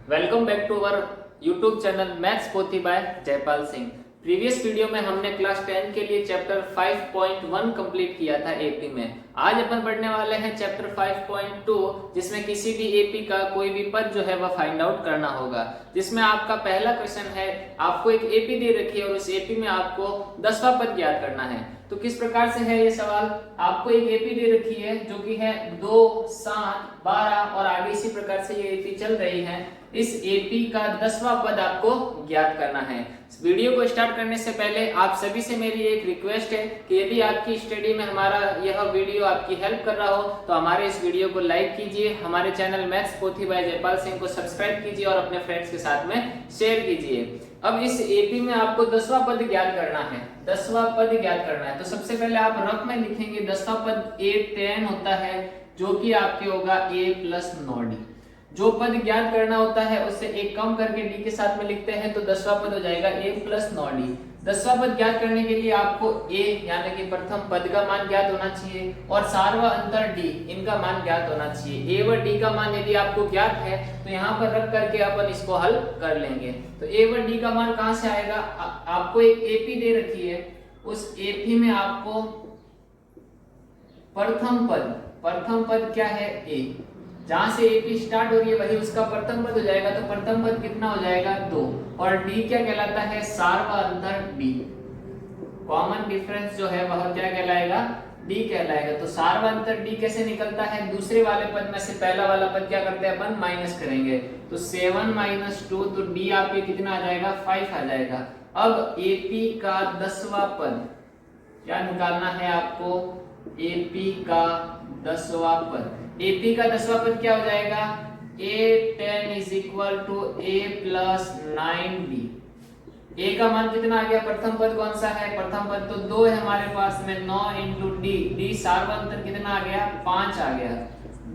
Welcome back to our YouTube channel maths पोथी by Jaipal Singh. Previous video में हमने class 10 के लिए चैप्टर 5.1 कंप्लीट किया था एपी में। आज अपन पढ़ने वाले हैं चैप्टर 5.2 जिसमें किसी भी एपी का कोई भी पद जो है वह फाइंड आउट करना होगा। जिसमें आपका पहला क्वेश्चन है, आपको एक एपी दे रखी है और उस एपी में आपको 10वां पद ज्ञात करना है। तो किस प्रकार से है ये सवाल, आपको एक एपी दे रखी है जो कि है 2, 7, 12 और आगे इसी प्रकार से ये एपी चल रही है। इस एपी का 10वां पद आपको ज्ञात करना है। इस वीडियो को स्टार्ट करने से पहले आप सभी से मेरी एक रिक्वेस्ट है कि यदि आपकी स्टडी में हमारा यह वीडियो आपकी हेल्प कर रहा हो तो हमारे इस वीडियो को लाइक कीजिए, हमारे चैनल मैथ्स पोथी बाय जयपाल सिंह को सब्सक्राइब कीजिए और अपने फ्रेंड्स के साथ में शेयर कीजिए। अब इस एपी में आपको 10वां पद ज्ञात करना है। 10वां पद ज्ञात करना है तो सबसे पहले आप रफ में लिखेंगे 10वां पद a10 होता है जो कि आपके होगा a प्लस 9d। जो पद ज्ञात करना होता है उससे एक कम करके d के साथ में लिखते हैं तो 10वां पद हो जाएगा a प्लस 9d। 10वां पद ज्ञात करने के लिए आपको a यानी कि प्रथम पद का मान ज्ञात होना चाहिए और सार्वा अंतर d इनका मान ज्ञात होना चाहिए। a व d का मान यदि आपको ज्ञात है तो यहाँ पर रख करके अपन इसको हल कर लेंगे। तो a व d का मान कहाँ से आएगा, आपको एक एपी दे रखी है, उस एपी में आपको प्रथम पद क्या है a, जहां से एपी स्टार्ट हो रही है वही उसका प्रथम पद हो जाएगा। तो प्रथम पद कितना हो जाएगा 2 और डी क्या कहलाता है, सार्वा अंतर डी। कॉमन डिफरेंस जो है वह क्या कहलाएगा, डी कहलाएगा। तो सार्वा अंतर डी कैसे निकलता है, दूसरे वाले पद में से पहला वाला पद क्या करते हैं अपन माइनस करेंगे। तो 7 - 2 तो डी आपके कितना आ जाएगा 5 आ जाएगा। अब एपी का 10वां पद क्या निकालना है आपको, एपी का 10वां पद। एपी का 10वां पद क्या हो जाएगा, a10 = a plus 9d। a का मान कितना आ गया, प्रथम पद कौन सा है, प्रथम पद तो 2 है हमारे पास में, 9 × d, d सार्वंतर कितना आ गया 5 आ गया।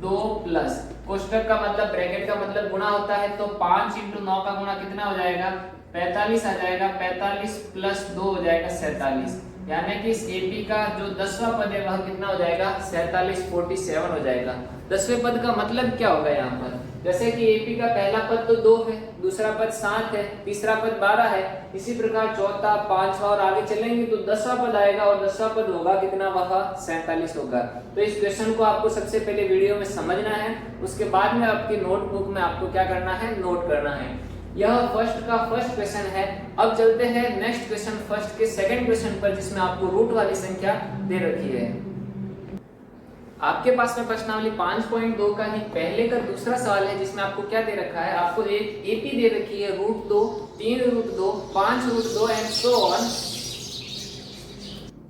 2 प्लस कोष्टक का मतलब ब्रैकेट का मतलब गुणा होता है तो 5 × 9 का गुणा कितना हो जाएगा 45 आ जाएगा। 45 प्लस 2 हो जाएगा 47, यानी कि इस एपी का जो 10वां पद है वह कितना हो जाएगा 47 47 हो जाएगा। 10वें पद का मतलब क्या होगा यहाँ पर, जैसे कि एपी का पहला पद तो 2 है, दूसरा पद 7 है, तीसरा पद 12 है, इसी प्रकार चौथा 5वां और आगे चलेंगे तो 10वां पद आएगा और 10वां पद होगा कितना, वह 47 होगा। तो इस क्वेश्चन को आपको सबसे पहले वीडियो में समझना है, उसके बाद में आपकी नोटबुक में आपको क्या करना है, नोट करना है। यह फर्स्ट क्वेश्चन है। अब चलते हैं नेक्स्ट क्वेश्चन, फर्स्ट के सेकंड क्वेश्चन पर, जिसमें आपको रूट वाली संख्या दे रखी है। आपके पास में प्रश्नावली 5.2 का ही पहले का दूसरा सवाल है, जिसमें आपको क्या दे रखा है, आपको एक एपी दे रखी है √2, 3√2, 5√2 एंड सो ऑन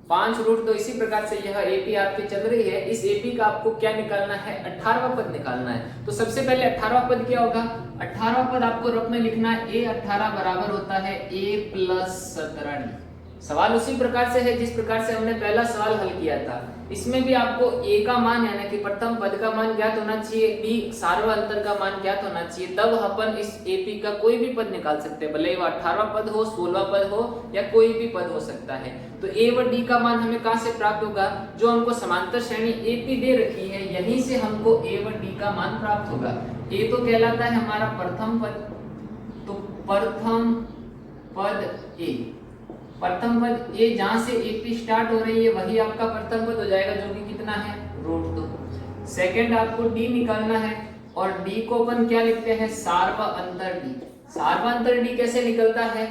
5√2। इसी प्रकार से यह एपी आपकी चल रही है। इस एपी का आपको क्या निकालना है, 18वां पद निकालना है। तो सबसे पहले 18वां पद क्या होगा, 18वां पद आपको रूप में लिखना है a18 बराबर होता है a प्लस 17d। सवाल उसी प्रकार से है जिस प्रकार से हमने पहला सवाल हल किया था। इसमें भी आपको a का मान यानी कि प्रथम पद का मान ज्ञात होना चाहिए, b सार्वा अंतर का मान ज्ञात होना चाहिए, तब अपन इस एपी का कोई भी पद निकाल सकते हैं, भले वो 18वां पद हो, 16वां पद हो या कोई भी पद हो सकता है। तो a व d का मान हमें कहां से प्राप्त होगा, जो हमको समांतर श्रेणी एपी दे रखी है यहीं से हमको a व d का मान प्राप्त होगा। a तो कहलाता है हमारा प्रथम पद, तो प्रथम पद a, प्रथम पद a जहां से एपी स्टार्ट हो रही है वही आपका प्रथम पद हो जाएगा, जो कि कितना है √2। सेकंड आपको d निकालना है और d को अपन क्या लिखते हैं, सार्वा अंतर d। सार्वा अंतर d कैसे निकलता है,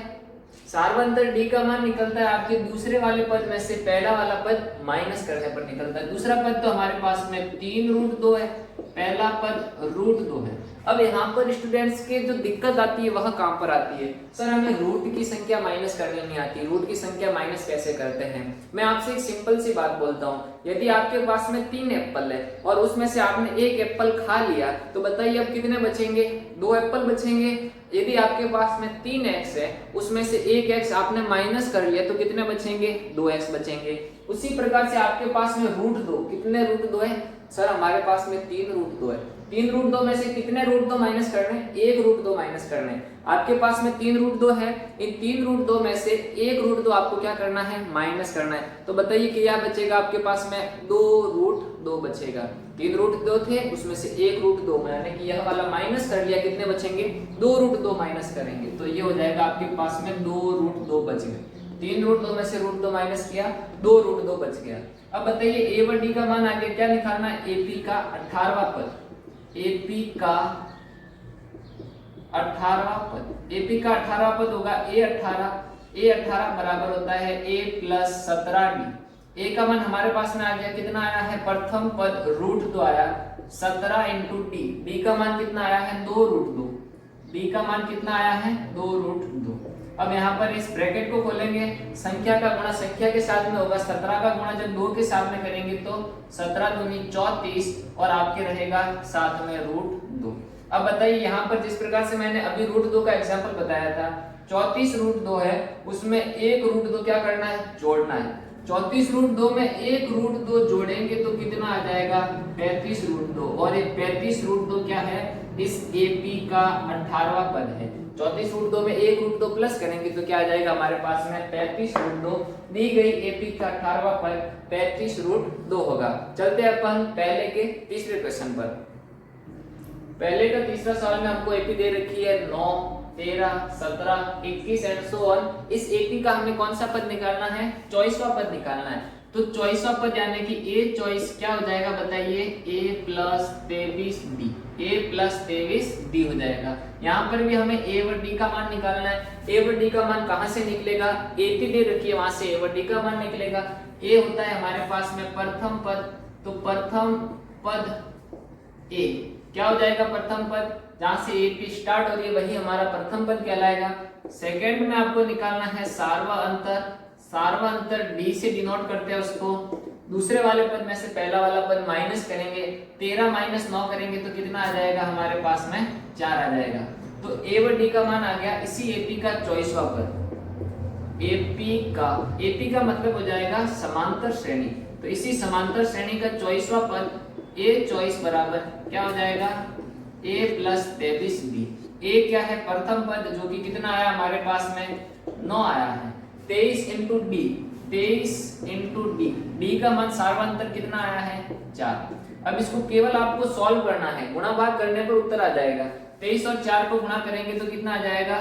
सार्वा अंतर d का मान निकलता है आपके दूसरे वाले पद में से पहला वाला पद माइनस करने पर निकलता है। दूसरा पद तो हमारे पास में 3√2 है, पहला पद √2 है। अब यहाँ पर स्टूडेंट्स के जो दिक्कत आती है वह कहां पर आती है, सर हमें रूट की संख्या माइनस करनी नहीं आती, रूट की संख्या माइनस कैसे करते हैं। मैं आपसे एक सिंपल सी बात बोलता हूँ, यदि आपके पास में 3 एप्पल है और उसमें से आपने एक एप्पल खा लिया तो बताइए अब कितने बचेंगे, 2 एप्पल बचेंगे। यदि आपके पास में 3x है, उसमें से 1x आपने माइनस कर लिया तो कितने बचेंगे, 2x बचेंगे। उसी प्रकार से आपके पास में √2, कितने √2 है, सर हमारे पास में 3√2 है, 3√2 में से कितने √2 माइनस करने, 1√2 माइनस करने। आपके पास में 3√2 है, इन 3√2 में से 1√2 आपको क्या करना है, माइनस करना है। तो बताइए क्या बचेगा आपके पास में, 2√2 बचेगा। 3 रूट 2 थे, उसमें से 1 रूट 2 मैंने कि यह वाला माइनस कर लिया, कितने बचेंगे 2 रूट 2 माइनस करेंगे तो ये हो जाएगा आपके पास में 2 रूट 2 बच गए। 3 रूट 2 में से रूट 2 माइनस किया, 2 रूट 2 बच गया। अब बताइए ए व डी का मान आगे क्या निकालना है, एपी का 18वां पद, एपी का 18वां पद, एपी का 18वां पद होगा ए18 बराबर होता है a प्लस 17d। ए का मान हमारे पास में आ गया, कितना आया है, प्रथम पद रूट 2 आया, 17 इंटू डी। डी का मान कितना आया है, 2 रूट 2, डी का मान कितना आया है, 2 रूट 2। अब यहाँ पर इस ब्रैकेट को खोलेंगे, संख्या का गुणा संख्या के साथ में होगा, 17 का गुणा जब 2 के साथ में करेंगे तो 17 दूनी 34 और आपके रहेगा साथ में रूट 2। अब बताइए यहाँ पर जिस प्रकार से मैंने अभी रूट 2 का एग्जांपल बताया था, 34 रूट 2 है, उसमें 1 रूट 2 क्या करना है, जोड़ना है। 34 रूट 2 में 1 रूट 2 जोड़ेंगे तो कितना आ जाएगा, 35 रूट 2, और ये 35 रूट 2 क्या है, इस एपी का 18वां पद है। 34 रूट 2 में 1 रूट 2 प्लस करेंगे तो क्या आ जाएगा हमारे पास में, 35 रूट 2 दी गई एपी का 18वां पद 35 रूट 2 होगा। चलते अपन पहले के तीसरे क्वेश्चन पर। पहले का तीसरा सवाल में हमको एपी दे रखी है 9, 13, 17, 21 एंड सो ऑन। इस एपी का हमें कौन सा पद निकालना है, 24वां पद निकालना है। तो 24वां पद यानी कि ए चॉइस क्या हो जाएगा बताइए, a plus 23d, a plus 23d हो जाएगा। यहाँ पर भी हमें a व d का मान निकालना है। a व d का मान कहाँ से निकलेगा, एपी दे रखी है वहां से a व d का मान निकलेगा। a होता है हमारे पास में प्रथम पद, तो प्रथम पद a क्या हो जाएगा, प्रथम पद जहां से एपी स्टार्ट हो रही है वही हमारा प्रथम पद कहलाएगा। सेकंड में आपको निकालना है सार्वअंतर, सार्वअंतर डी से डिनोट करते हैं उसको। दूसरे वाले पद में से पहला वाला पद माइनस करेंगे, 13 माइनस 9 करेंगे तो कितना आ जाएगा हमारे पास में 4 आ जाएगा। तो ए व डी का मान आ गया, इसी एपी का 24वां पद, एपी का मतलब हो जाएगा समांतर श्रेणी। तो इसी समांतर श्रेणी का 24वां पद ए चॉइस बराबर क्या हो जाएगा, a प्लस 23b। a क्या है, प्रथम पद जो कि कितना आया हमारे पास में 9 आया है, 23 into D, 23 into D, D का मान सार्वअंतर कितना आया है 4। अब इसको केवल आपको सॉल्व करना है, गुणा भाग करने पर उत्तर आ जाएगा। 23 और 4 को गुणा करेंगे तो कितना आ जाएगा,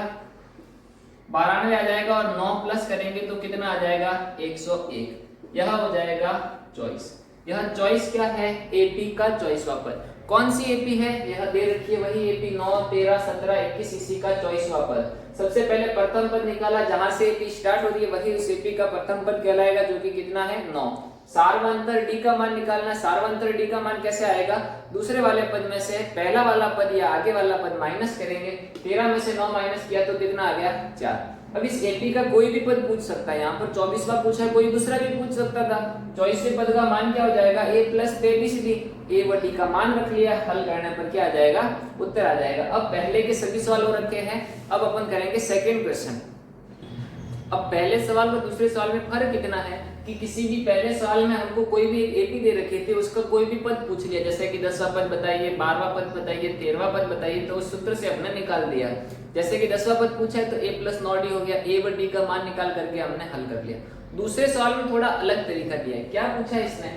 92 आ जाएगा, और 9 प्लस करेंगे तो कितना आ जाएगा 101। यह हो जाएगा चॉइस। यह चॉइस क्या है, एपी का 24वां पद। कौन सी एपी है, यह दे रखी है वही एपी 9, 13, 17, 21 इसी का 24वां पद। सबसे पहले प्रथम पद निकाला, जहां से एपी स्टार्ट हो रही है वही उस एपी का प्रथम पद कहलाएगा, जो कि कितना है 9। सार्वअंतर डी का मान निकालना, सार्वअंतर डी का मान कैसे आएगा, दूसरे वाले पद में से पहला वाला पद या आगे वाला पद माइनस करेंगे, 13 में से 9 माइनस किया तो कितना आ गया 4। अब इस एपी का कोई भी पद पूछ सकता है, यहाँ पर 24वां पूछा है, कोई दूसरा भी पूछ सकता था। 24वें पद का मान क्या हो जाएगा, a प्लस 23d, a व d का मान रख लिया, हल करने पर क्या आ जाएगा, उत्तर आ जाएगा। अब पहले के सभी सवाल हो रखे हैं, अब अपन करेंगे सेकंड क्वेश्चन। अब पहले सवाल और दूसरे सवाल में फर्क कितना है कि किसी भी पहले सवाल में हमको कोई भी एक एपी दे रखे थे, उसका कोई भी पद पूछ लिया, जैसे कि 10वां पद बताइए, 12वां पद बताइए, 13वां पद बताइए, तो उस सूत्र से हमने निकाल दिया। जैसे कि 10वां पद पूछा है तो a प्लस 9d हो गया, a व d का मान निकाल करके हमने हल कर लिया। दूसरे सवाल में थोड़ा अलग तरीका दिया है। क्या पूछा है इसने,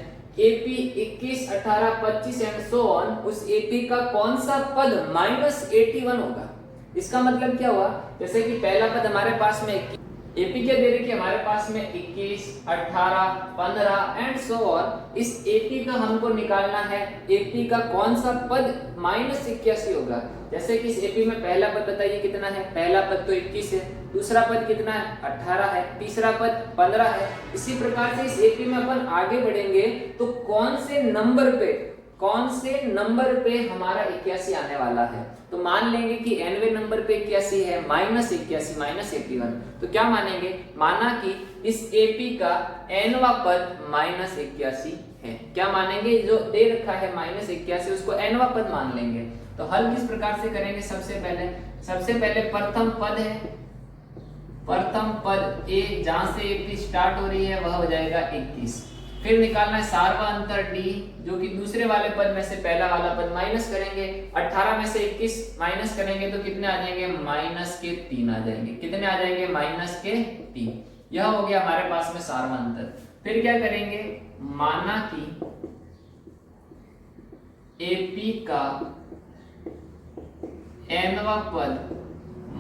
एपी 21, 18, 25 एंड सो ऑन, उस एपी का कौन सा पद -81 होगा। इसका मतलब क्या हुआ, जैसे कि पहला पद हमारे पास में एपी क्या दे रही है हमारे पास में 21, 18, 15 एंड सो ऑन। इस एपी का हमको निकालना है, एपी का कौन सा पद -81 होगा। जैसे कि इस एपी में पहला पद बताइए कितना है, पहला पद तो 21 है, दूसरा पद कितना है 18 है, तीसरा पद 15 है। इसी प्रकार से इस एपी में अपन आगे बढ़ेंगे तो कौन से नंबर पे हमारा 81 आने वाला है। तो मान लेंगे कि nवें नंबर पे 81 है, -81 -81। तो क्या मानेंगे, माना कि इस एपी का nवां पद -81 है। क्या मानेंगे, जो दे रखा है -81 उसको nवां पद मान लेंगे। तो हल किस प्रकार से करेंगे, सबसे पहले प्रथम पद है, प्रथम पद a जहां से एपी स्टार्ट हो रही है वह हो जाएगा 21। फिर निकालना है सार्वअंतर d, जो कि दूसरे वाले पद में से पहला वाला पद माइनस करेंगे, 18 में से 21 माइनस करेंगे तो कितने आ जाएंगे -3 आ जाएंगे। कितने आ जाएंगे -3। यह हो गया हमारे पास में सार्वअंतर। फिर क्या करेंगे, माना कि एपी का nवा पद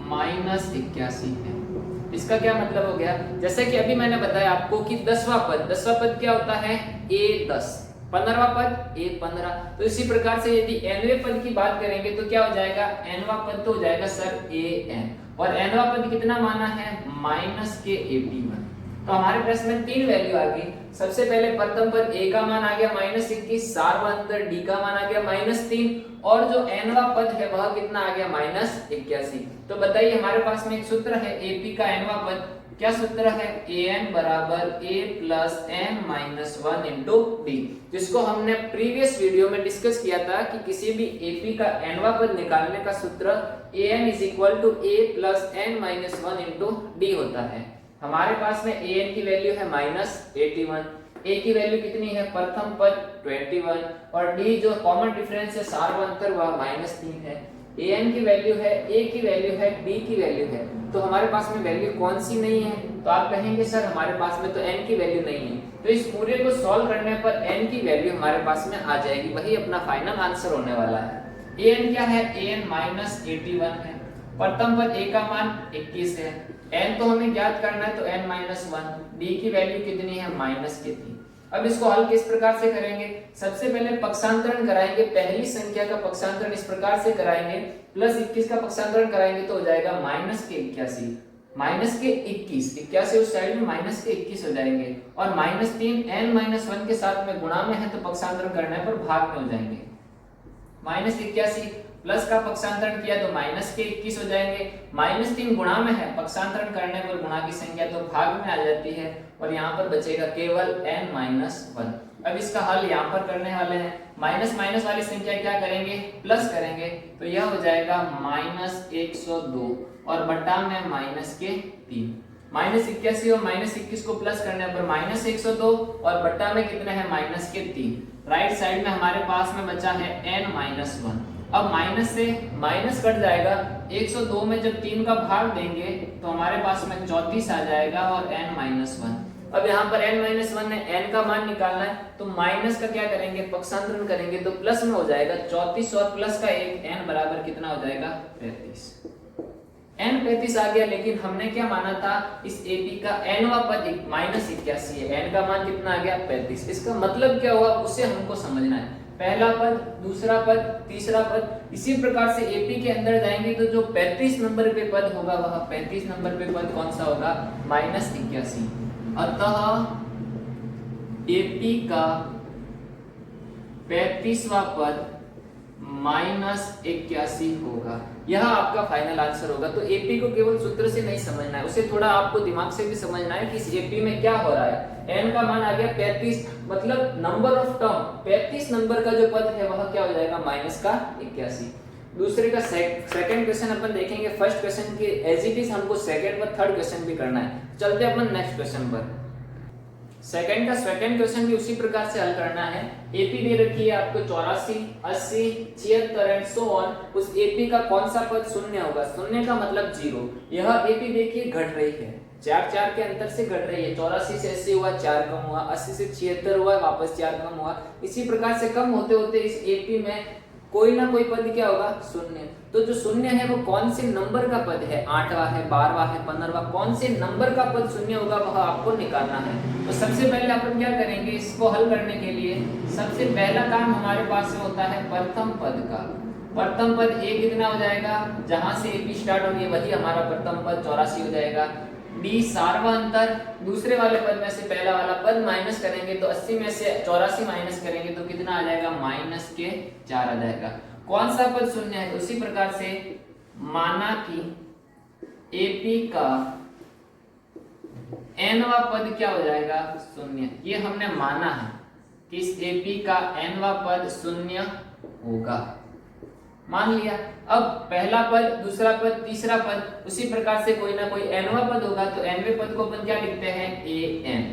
-81 है। इसका क्या मतलब हो गया, जैसे कि अभी मैंने बताया आपको कि 10वां पद क्या होता है, a10, 15वां पद a15। तो इसी प्रकार से यदि nवें पद की बात करेंगे तो क्या हो जाएगा, nवां पद तो हो जाएगा सर an, और nवां पद कितना माना है, -AP1। तो हमारे प्रश्न में 3 वैल्यू आ गई। सबसे पहले प्रथम पद a का मान आ गया -21, सार्वंतर d का मान आ गया -3, और जो nवां पद है वह कितना आ गया, -81। तो बताइए हमारे पास में एक सूत्र है AP का nवां पद, क्या सूत्र है, an बराबर a plus n minus 1 into d, जिसको हमने प्रीवियस वीडियो में डिस्कस किया था कि किसी भी AP का nवां पद निकालने का सूत्र an is equal to a plus n minus 1 into d होता है। हमारे पास में an की वैल्यू है -81, a की वैल्यू कितनी है, प्रथम पद 21, और d जो कॉमन डिफरेंस है सार्वंतर वह -3 है। an की वैल्यू है, a की वैल्यू है, d की वैल्यू है। तो हमारे पास में वैल्यू कौन सी नहीं है, तो आप कहेंगे सर हमारे पास में तो n की वैल्यू नहीं है। तो इस पूरे को सॉल्व करने पर n की वैल्यू हमारे पास में आ जाएगी, वही अपना फाइनल आंसर होने वाला है। an क्या है, an -81 है, प्रथम पद a का मान 21 है, n तो हमें ज्ञात करना है तो n-1, d की वैल्यू कितनी है, -3। अब इसको हल किस प्रकार से करेंगे, सबसे पहले पक्षांतरण कराएंगे, पहली संख्या का पक्षांतरण इस प्रकार से कराएंगे, +21 का पक्षांतरण कराएंगे तो हो जाएगा -81, -21 उस साइड में -21 हो जाएंगे, और -3 n-1 के साथ में गुणा में है तो पक्षांतरण करने पर भाग में हो जाएंगे। -81 प्लस का पक्षांतरण किया तो -21 हो जाएंगे, -3 गुणा में है, पक्षांतरण करने पर गुणा की संख्या तो भाग में आ जाती है, और यहाँ पर बचेगा केवल n-1। अब इसका हल यहाँ पर करने वाले हैं, माइनस माइनस वाली संख्या क्या करेंगे, प्लस करेंगे, तो यह हो जाएगा -102 और बटा में -3। -81 और -21 को प्लस करने पर -102 और बट्टा में कितना है, -3। राइट साइड में हमारे पास में बचा है n-1। अब माइनस से माइनस कट जाएगा, 102 में जब 3 का भाग देंगे तो हमारे पास में 34 आ जाएगा और n-1। अब यहाँ पर n-1 है, n का मान निकालना है तो माइनस का क्या करेंगे, पक्षांतरण करेंगे तो प्लस में हो जाएगा 34 और प्लस का 1, n बराबर कितना हो जाएगा, 35। n 35 आ गया, लेकिन हमने क्या माना था, इस AP का nवां पद -81 है, n का मान कितना आ गया, 35। इसका मतलब क्या हुआ उसे हमको समझना है, पहला पद, दूसरा पद, तीसरा पद, इसी प्रकार से AP के अंदर जाएंगे तो जो 35 नंबर पे पद होगा वह 35 नंबर पे पद कौन सा होगा, -81। अतः AP का 35वां पद -81 होगा, यह आपका फाइनल आंसर होगा। तो AP को केवल सूत्र से नहीं समझना है, उसे थोड़ा आपको दिमाग से भी समझना है कि इस AP में क्या हो रहा है। n का मान आ गया 35, मतलब नंबर ऑफ टर्म 35 नंबर का जो पद है वह क्या हो जाएगा, -81। दूसरे का सेकंड क्वेश्चन अपन देखेंगे, फर्स्ट क्वेश्चन के एज इट इज हमको सेकंड व थर्ड क्वेश्चन भी करना है। चलते अपन नेक्स्ट क्वेश्चन पर। सेकंड क्वेश्चन भी उसी प्रकार से हल करना है। AP दे रखी है आपको 84, 80, 76 एंड सो ऑन। उस AP का कौन सा पद शून्य होगा, शून्य का मतलब 0। यह AP देखिए घट रही है, 4 के अंतर से घट रही है, 84 से 80 हुआ, 4 कम हुआ, 80 से 76 हुआ, वापस 4 कम हुआ। इसी प्रकार से कम होते होते इस AP में कोई ना कोई पद क्या होगा, शून्य। तो जो शून्य है वो कौन से नंबर का पद है, 8वां है, 12वां है, 15वां, कौन से नंबर का पद शून्य होगा वह आपको निकालना है। तो सबसे पहले अपन क्या करेंगे, इसको हल करने के लिए सबसे पहला काम हमारे पास में होता है प्रथम पद का। प्रथम पद A कितना हो जाएगा, जहां से AP स्टार्ट होगी वही हमारा प्रथम पद 84 हो जाएगा। D सार्वंतर, दूसरे वाले पद में से पहला वाला पद माइनस करेंगे तो 80 में से 84 माइनस करेंगे तो कितना आ जाएगा, -4 आ जाएगा। कौन सा पद शून्य है, उसी प्रकार से माना कि AP का nवां पद क्या हो जाएगा, शून्य। ये हमने माना है कि इस AP का nवां पद शून्य होगा, मान लिया। अब पहला पद, दूसरा पद, तीसरा पद, उसी प्रकार से कोई ना कोई nवां पद होगा तो nवें पद को अपन क्या लिखते हैं, an।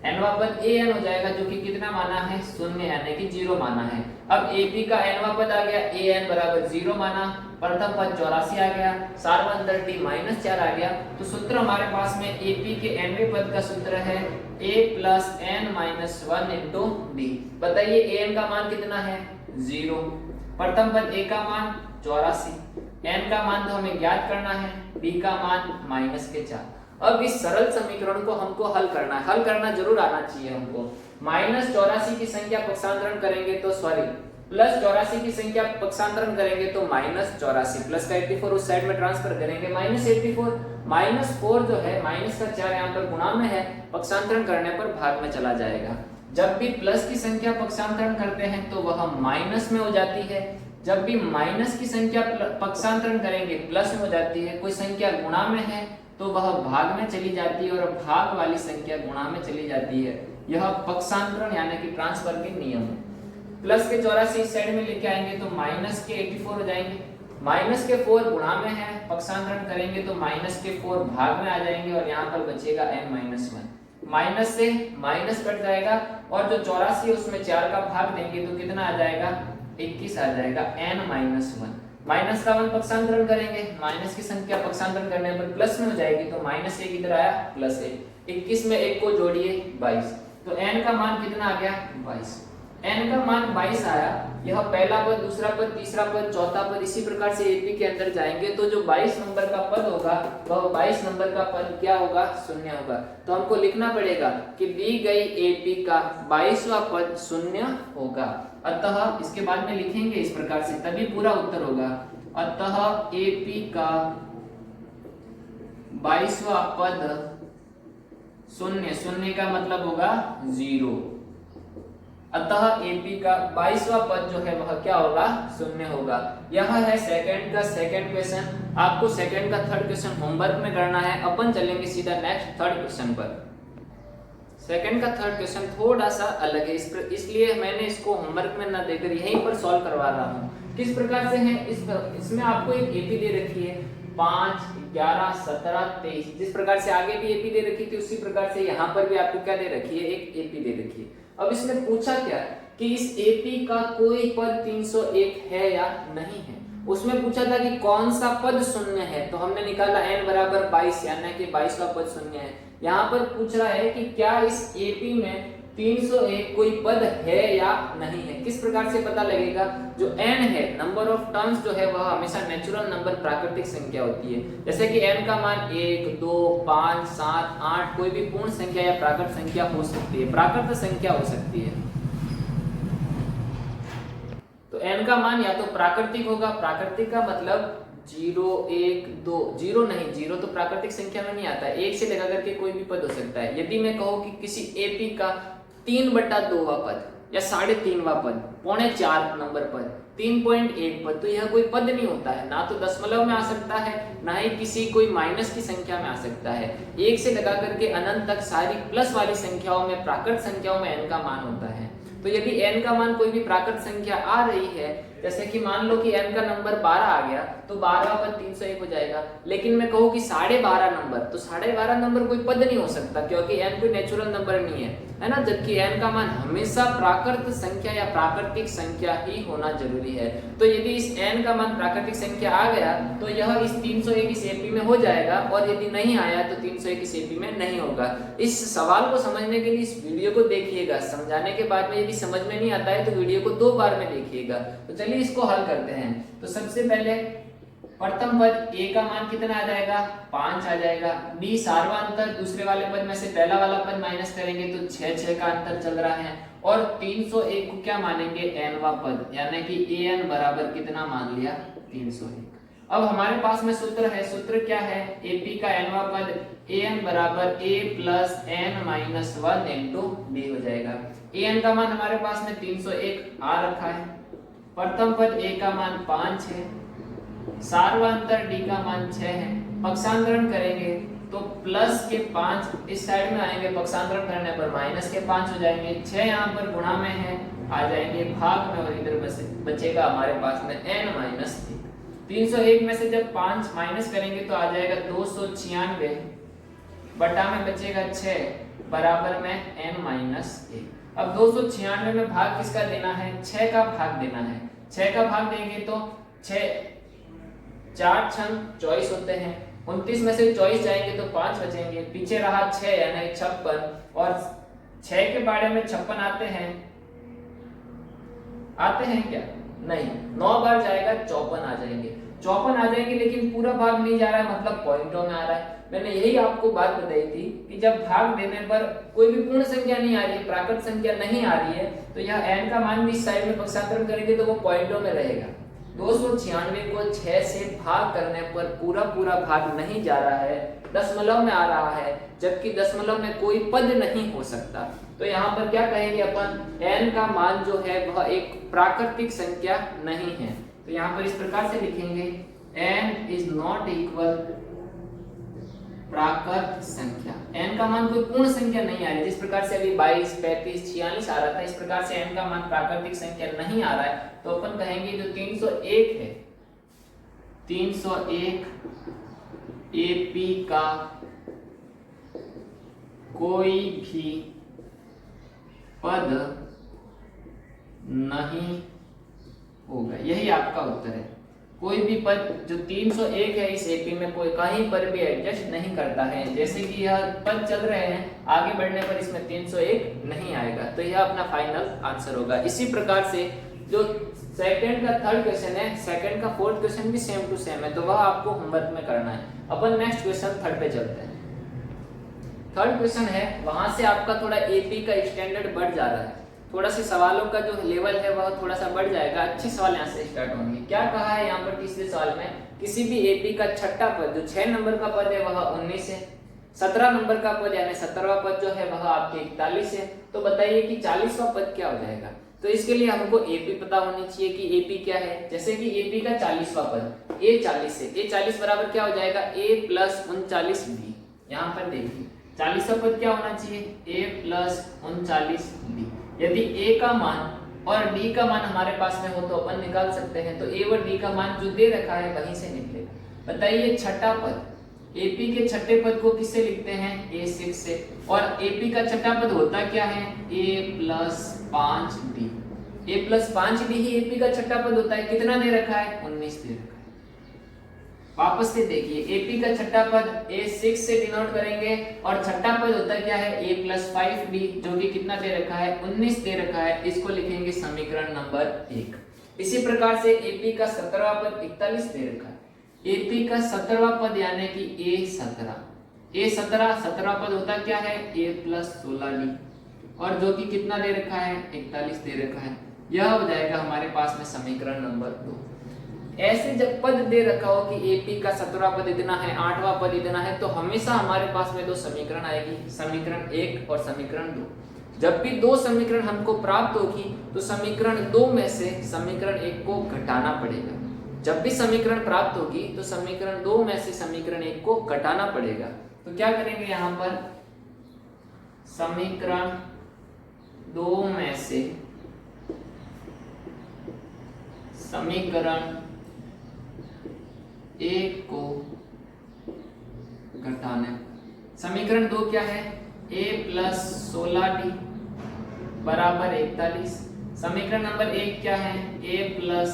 nवां पद an हो जाएगा, जो कि कितना माना है, शून्य, यानी कि 0 माना है। अब AP का nवां पद आ गया, an बराबर 0 माना, प्रथम पद 84 आ गया, सार्वंतर D -4 आ गया। तो सूत्र हमारे पास में AP के nवें पद का सूत्र है a + n - 1 × d। बताइए an का मान कितना है, 0। प्रथम पद a का मान 84, n का मान तो हमें ज्ञात करना है, b का मान -4। अब इस सरल समीकरण को हमको हल करना है, हल करना जरूर आना चाहिए हमको। -84 की संख्या पक्षांतरण करेंगे तो +84 की संख्या पक्षांतरण करेंगे तो -84, प्लस का 84 उस साइड में ट्रांसफर करेंगे, -84 -4 जो है माइनस का 4 यहाँ पर गुणा में है, पक्षांतरण करने पर भाग में चला जाएगा। जब भी प्लस की संख्या पक्षांतरण करते हैं तो वह माइनस में हो जाती है, जब भी माइनस की संख्या पक्षांतरण करेंगे प्लस में हो जाती है। कोई संख्या गुणा में है तो वह भाग में चली जाती है और भाग वाली संख्या गुणा में चली जाती है। यह पक्षांतरण यानी कि ट्रांसफर के नियम है। प्लस के 84 इस साइड में लेके आएंगे तो माइनस के 84 हो जाएंगे, माइनस के 4 गुणा में है, पक्षांतरण करेंगे तो माइनस के 4 भाग में आ जाएंगे और यहाँ पर बचेगा n-1। माइनस से माइनस कट जाएगा और जो 84 उसमें 4 का भाग देंगे तो कितना आ जाएगा, 21 आ जाएगा, n-1। माइनस का 1 पक्षांतरण करेंगे, माइनस की संख्या पक्षांतरण करने पर प्लस में हो जाएगी तो -1 इधर आया, +1, 21 में 1 को जोड़िए 22, तो n का मान कितना आ गया, 22। n का मान 22 आया। यह पहला पद, दूसरा पद, तीसरा पद, चौथा पद, इसी प्रकार से एपी के अंदर जाएंगे तो जो 22 नंबर का पद होगा वह 22 नंबर का पद क्या होगा, 0 होगा। तो हमको लिखना पड़ेगा कि दी गई एपी का 22वां पद 0 होगा। अतः इसके बाद में लिखेंगे इस प्रकार से, तभी पूरा उत्तर होगा। अतः एपी का 22वां पद 0, 0 का मतलब होगा 0। अतः एपी का 22वां पद जो है वह क्या होगा, 0 होगा। यह है सेकंड का सेकंड क्वेश्चन। आपको सेकंड का थर्ड क्वेश्चन होमवर्क में करना है। अपन चलेंगे सीधा नेक्स्ट थर्ड क्वेश्चन पर। सेकंड का थर्ड क्वेश्चन थोड़ा सा अलग है, इसलिए मैंने इसको होमवर्क में ना देकर यहीं पर सॉल्व करवा रहा हूँ। किस प्रकार से है, इसमें आपको एक एपी दे रखी है 5, 11, 17, 23। जिस प्रकार से आगे भी एपी दे रखी थी उसी प्रकार से यहाँ पर भी आपको क्या दे रखी है, एक एपी दे रखी है। अब इसने पूछा क्या कि इस एपी का कोई पद 301 है या नहीं है। उसमें पूछा था कि कौन सा पद 0 है, तो हमने निकाला n बराबर 22 यानी कि 22वां पद 0 है। यहाँ पर पूछ रहा है कि क्या इस एपी में 301 कोई पद है या नहीं है। किस प्रकार से पता लगेगा, जो n है नंबर ऑफ टर्म्स जो है वह हमेशा नेचुरल नंबर प्राकृतिक संख्या होती है। जैसे कि n का मान 1, 2, 5, 7, 8 कोई भी पूर्ण संख्या या प्राकृत संख्या हो सकती है, प्राकृत संख्या हो सकती है। तो n का मान या तो प्राकृतिक होगा, प्राकृतिक का मतलब 0, 1, 2, 0 नहीं, 0 तो प्राकृतिक संख्या में नहीं आता है, 1 से लगा करके कोई भी पद हो सकता है। यदि मैं कहूँ कि किसी एपी का 3/2वां पद या 3.5वां पद, 3.25 नंबर पद, 3.1 पद, तो यह कोई पद नहीं होता है। ना तो दशमलव में आ सकता है, ना ही किसी कोई माइनस की संख्या में आ सकता है। 1 से लगा करके अनंत तक सारी प्लस वाली संख्याओं में, प्राकृत संख्याओं में n का मान होता है। तो यदि n का मान कोई भी प्राकृत संख्या आ रही है, जैसे कि मान लो कि n का नंबर 12 आ गया तो 12वां पद 301 हो जाएगा। लेकिन मैं कहूँ कि 12.5 नंबर, तो 12.5 नंबर कोई पद नहीं हो सकता क्योंकि n कोई नेचुरल नंबर नहीं है ना। जबकि n का मान हमेशा प्राकृत संख्या या प्राकृतिक संख्या ही होना जरूरी है। तो यदि इस n का मान प्राकृतिक संख्या आ गया तो यह इस 301 इस एपी में हो जाएगा, और यदि नहीं आया तो 301 इस एपी में नहीं होगा। इस सवाल को समझने के लिए इस वीडियो को देखिएगा, समझाने के बाद में यदि समझ में नहीं आता है तो वीडियो को 2 बार में देखिएगा। तो चलिए इसको हल करते हैं। तो सबसे पहले प्रथम पद a का मान कितना आ जाएगा, 5 आ जाएगा। b सार्वंतर, दूसरे वाले पद में से पहला वाला पद माइनस करेंगे तो 6 का अंतर चल रहा है। और 301 को क्या मानेंगे, n वां पद, यानी कि an बराबर कितना मान लिया, 301। अब हमारे पास में सूत्र है, सूत्र क्या है, ap का n वां पद an बराबर a plus n-1 into b हो जाएगा। an का मान हमारे पास में 301 आ रखा है। प्रथम पद a का मान 5 है, सार्वंतर d का मान 6 है। पक्षांतरण करेंगे तो प्लस के 5 इस साइड में आएंगे, पक्षांतरण करने पर माइनस के 5 हो जाएंगे। 6 यहाँ पर गुणा में है, आ जाएंगे भाग में, और इधर बचेगा हमारे पास में n-1। 301 में से जब 5 माइनस करेंगे तो आ जाएगा 296, बटा में बचेगा 6 बराबर में n-1। अब 296 में भाग किसका देना है, 6 का भाग देना है। 6 का भाग देंगे तो 4 छंग 24 होते हैं। 29 में से 24 जाएंगे तो 5 बचेंगे, पीछे रहा 6 यानी 56, और 6 के बारे में 56 आते हैं आते हैं क्या? नहीं। 9 बार जाएगा 54 आ जाएंगे, 54 आ जाएंगे, लेकिन पूरा भाग नहीं जा रहा है, मतलब पॉइंटों में आ रहा है। मैंने यही आपको बात बताई थी कि जब भाग देने पर कोई भी पूर्ण संख्या नहीं आ रही है, प्राकृत संख्या नहीं आ रही है, तो यह n का मान भी इस साइड में पक्षांतरण करेंगे तो वो पॉइंटों में रहेगा। 296 को 6 से भाग करने पर पूरा पूरा भाग नहीं जा रहा है, दशमलव में आ रहा है, जबकि दशमलव में कोई पद नहीं हो सकता। तो यहाँ पर क्या कहेंगे अपन, n का मान जो है वह एक प्राकृतिक संख्या नहीं है। तो यहाँ पर इस प्रकार से लिखेंगे n इज नॉट इक्वल प्राकृत संख्या। n का मान कोई पूर्ण संख्या नहीं आ रही, जिस प्रकार से अभी 22, 35, 46 आ रहा था, इस प्रकार से n का मान प्राकृतिक संख्या नहीं आ रहा है। तो अपन कहेंगे जो 301 है, 301 एपी का कोई भी पद नहीं होगा। यही आपका उत्तर है। कोई भी पद जो 301 है इस एपी में कोई कहीं पर भी एडजस्ट नहीं करता है। जैसे कि यह पद चल रहे हैं, आगे बढ़ने पर इसमें 301 नहीं आएगा, तो यह अपना फाइनल आंसर होगा। इसी प्रकार से जो सेकंड का थर्ड क्वेश्चन है, सेकंड का फोर्थ क्वेश्चन भी सेम टू सेम है, तो वह आपको होमवर्क में करना है। अपन नेक्स्ट क्वेश्चन थर्ड पे चलते हैं। थर्ड क्वेश्चन है, वहां से आपका थोड़ा एपी का स्टैंडर्ड बढ़ जा रहा है, थोड़ा सा सवालों का जो लेवल है वह थोड़ा सा बढ़ जाएगा। अच्छे सवाल यहाँ से स्टार्ट होंगे। क्या कहा है यहाँ पर तीसरे सवाल में, किसी भी एपी का छठा पद, जो 6 नंबर का पद है वह 19 है, 17 नंबर का पद यानी 17वां पद जो है वह आपके 41 है। तो बताइए कि 40वां पद क्या हो जाएगा। तो इसके लिए हमको एपी पता होनी चाहिए कि एपी क्या है। जैसे कि एपी का 40वां पद ए 40 है, ए 40 बराबर क्या हो जाएगा, a प्लस 39 b। यहाँ पर देखिए 40वां पद क्या होना चाहिए, a प्लस 39 b। यदि a का मान और d का मान हमारे पास में हो तो अपन निकाल सकते हैं। तो a और d का मान जो दे रखा है वहीं से निकलेगा। बताइए छठा पद, एपी के छठे पद को किससे लिखते हैं, a6 से, और एपी का छठा पद होता क्या है, a plus 5b। a plus 5b he AP का छठा पद होता है। कितना दे रखा है, 19 दे रखा है। वापस से देखिए, एपी का छठा पद a6 से डिनोट करेंगे और छठा पद होता क्या है, a प्लस 5b, जो कि कितना दे रखा है, 19 दे रखा है। इसको लिखेंगे समीकरण नंबर 1। इसी प्रकार से एपी का 17वां पद 41 दे रखा है। एपी का 17वां पद यानी कि a17 17वां पद होता क्या है, a प्लस 16d, और जो कि कितना दे रखा है, 41 दे रखा है। यह हो जाएगा हमारे पास में समीकरण नंबर 2। ऐसे जब पद दे रखा हो कि एपी का 17वां पद इतना है, 8वां पद इतना है, तो हमेशा हमारे पास में दो समीकरण आएगी, समीकरण 1 और समीकरण 2। जब भी दो समीकरण हमको प्राप्त होगी तो समीकरण 2 में से समीकरण 1 को घटाना पड़ेगा। जब भी समीकरण प्राप्त होगी तो समीकरण 2 में से समीकरण 1 को घटाना पड़ेगा। तो क्या करेंगे, यहाँ पर समीकरण 2 में से समीकरण 1 को घटाने, समीकरण 2 क्या है, a प्लस 16d बराबर 41। समीकरण नंबर 1 क्या है, a प्लस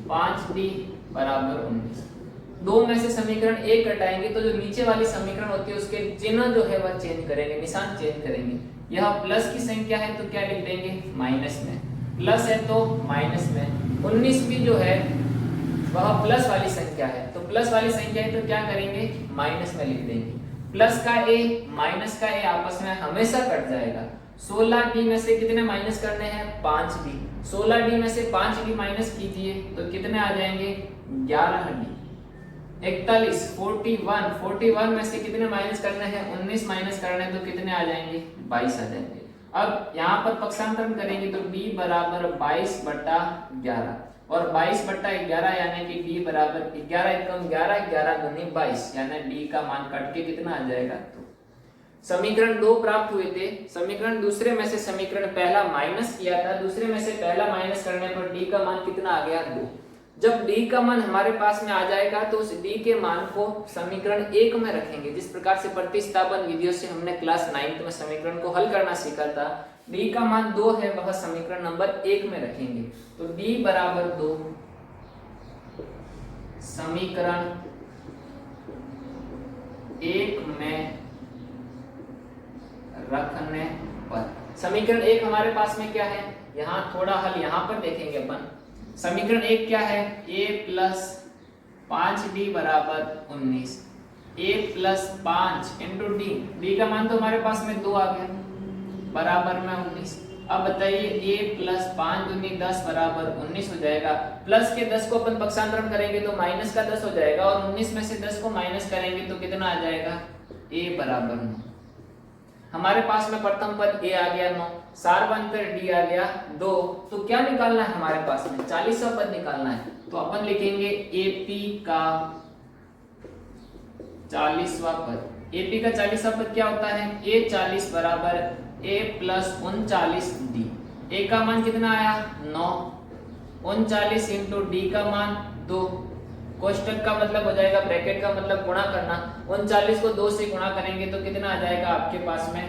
5d बराबर 19। 2 में से समीकरण 1 घटाएंगे तो जो नीचे वाली समीकरण होती है उसके चिन्ह जो है वह चेंज करेंगे, निशान चेंज करेंगे। यह प्लस की संख्या है तो क्या लिख देंगे, माइनस में, प्लस है तो माइनस में। 19 भी जो है वह प्लस वाली संख्या है, तो प्लस वाली संख्या है तो क्या करेंगे, माइनस में लिख देंगे। प्लस का a माइनस का a आपस में हमेशा कट जाएगा। 16d में से कितने माइनस करने हैं, 5d। 16d में से 5d माइनस कीजिए तो कितने आ जाएंगे, 11d। 41 41 में से कितने माइनस करने हैं, 19 माइनस करने हैं तो कितने आ जाएंगे, 22 आ जाएंगे। अब यहाँ पर पक्षांतरण करेंगे तो d बराबर 22/11 और 22/11 यानी कि d बराबर 11 एकम 11 11 दूनी 22 यानी d का मान कट के कितना आ जाएगा, तो समीकरण 2 प्राप्त हुए थे। समीकरण दूसरे में से समीकरण पहला माइनस किया था, दूसरे में से पहला माइनस करने पर d का मान कितना आ गया, 2। जब d का मान हमारे पास में आ जाएगा तो उस d के मान को समीकरण 1 में रखेंगे। जिस प्रकार से प्रतिस्थापन विधियों से हमने क्लास 9th में समीकरण को हल करना सीखा था, d का मान 2 है वह समीकरण नंबर 1 में रखेंगे। तो d बराबर 2 समीकरण 1 में रखने पर, समीकरण 1 हमारे पास में क्या है, यहाँ थोड़ा हल यहाँ पर देखेंगे अपन। समीकरण 1 क्या है, a प्लस 5d बराबर 19, a प्लस 5 इंटू डी का मान तो हमारे पास में 2 आ गया बराबर में 19। अब बताइए a प्लस 5 दूनी 10 बराबर 19 हो जाएगा। प्लस के 10 को अपन पक्षांतरण करेंगे तो माइनस का 10 हो जाएगा और 19 में से 10 को माइनस करेंगे तो कितना आ जाएगा, a बराबर 9। हमारे पास में प्रथम पद a आ गया 9, सार्वंतर d आ गया 2। तो क्या निकालना है हमारे पास में, 40वां पद निकालना है। तो अपन लिखेंगे AP का 40वां पद। AP का 40वां पद क्या होता है, a 40 बराबर a प्लस 39d। a का मान कितना आया 9, 39 इंटू डी का मान 2। कोष्टक का मतलब हो जाएगा, ब्रैकेट का मतलब गुणा करना। 39 को 2 से गुणा करेंगे तो कितना आ जाएगा आपके पास में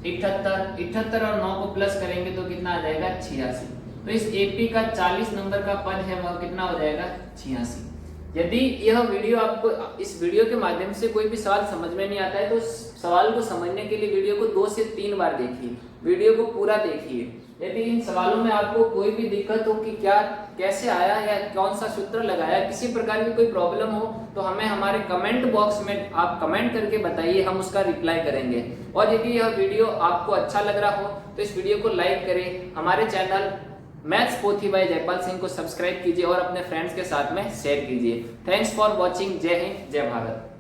78 और 9 को प्लस करेंगे तो कितना आ जाएगा 86। तो इस AP का 40 नंबर का पद है वह कितना हो जाएगा 86। यदि यह वीडियो आपको, इस वीडियो के माध्यम से कोई भी सवाल समझ में नहीं आता है तो सवाल को समझने के लिए वीडियो को 2 से 3 बार देखिए, वीडियो को पूरा देखिए। यदि इन सवालों में आपको कोई भी दिक्कत हो कि क्या कैसे आया या कौन सा सूत्र लगाया, किसी प्रकार की कोई प्रॉब्लम हो तो हमें हमारे कमेंट बॉक्स में आप कमेंट करके बताइए, हम उसका रिप्लाई करेंगे। और यदि यह वीडियो आपको अच्छा लग रहा हो तो इस वीडियो को लाइक करें, हमारे चैनल मैथ्स पोथी बाय जयपाल सिंह को सब्सक्राइब कीजिए और अपने फ्रेंड्स के साथ में शेयर कीजिए। Thanks for watching. जय हिंद, जय भारत।